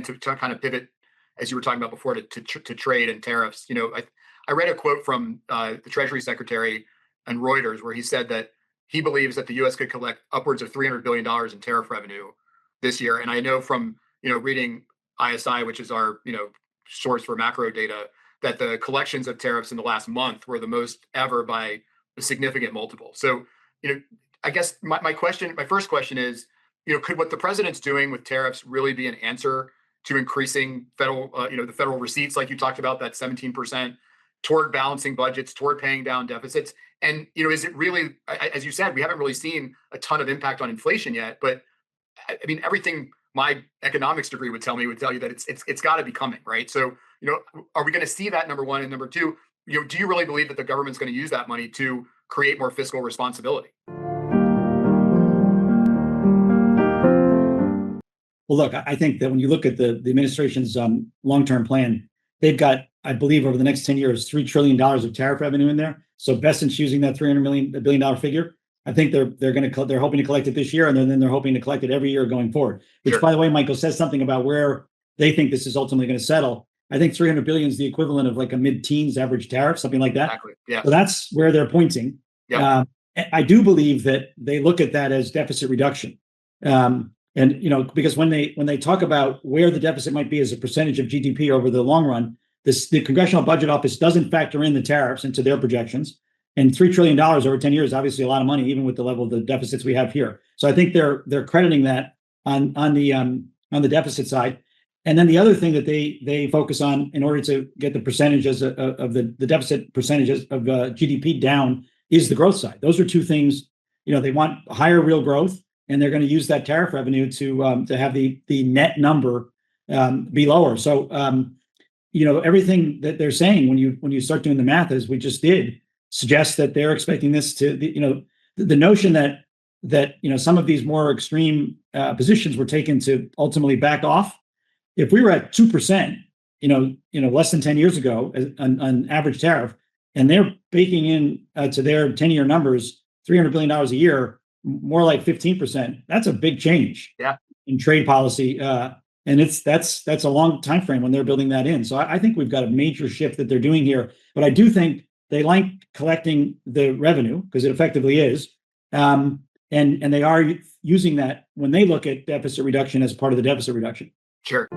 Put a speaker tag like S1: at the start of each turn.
S1: to kind of pivot, as you were talking about before, to trade and tariffs. I read a quote from the Treasury Secretary and Reuters where he said that he believes that the U.S. could collect upwards of $300 billion in tariff revenue this year. And I know from reading ISI, which is our source for macro data, that the collections of tariffs in the last month were the most ever by a significant multiple. So I guess my first question is, could what the president's doing with tariffs really be an answer to increasing federal, the federal receipts, like you talked about, that 17%, toward balancing budgets, toward paying down deficits? And is it really, as you said, we haven't really seen a ton of impact on inflation yet, but I mean, everything my economics degree would tell you that it's got to be coming, right? So, are we going to see that, number one? And number two, do you really believe that the government's going to use that money to create more fiscal responsibility?
S2: Well, look, I think that when you look at the administration's long-term plan, they've got, I believe, over the next 10 years, $3 trillion of tariff revenue in there. So Besant's using that $300 billion figure. I think they're hoping to collect it this year, and then they're hoping to collect it every year going forward. Which, sure, by the way, Michael, says something about where they think this is ultimately going to settle. I think 300 billion is the equivalent of like a mid-teens average tariff, something like that.
S1: Exactly. Yeah.
S2: So that's where they're pointing. Yeah. I do believe that they look at that as deficit reduction. And because when they talk about where the deficit might be as a percentage of GDP over the long run, the Congressional Budget Office doesn't factor in the tariffs into their projections. And $3 trillion over 10 years, obviously a lot of money, even with the level of the deficits we have here. So I think they're crediting that on the deficit side. And then the other thing that they focus on in order to get the percentages of the deficit percentages of GDP down is the growth side. Those are two things. They want higher real growth, and they're going to use that tariff revenue to have the net number be lower. So everything that they're saying when you start doing the math, as we just did, suggests that they're expecting this to the notion that some of these more extreme positions were taken to ultimately back off. If we were at 2%, less than 10 years ago on average tariff, and they're baking in to their 10-year numbers $300 billion a year, more like 15%. That's a big change,
S1: yeah,
S2: in trade policy, and that's a long time frame when they're building that in. So I think we've got a major shift that they're doing here. But I do think they like collecting the revenue because it effectively is, and they are using that when they look at deficit reduction as part of the deficit reduction.
S1: Sure.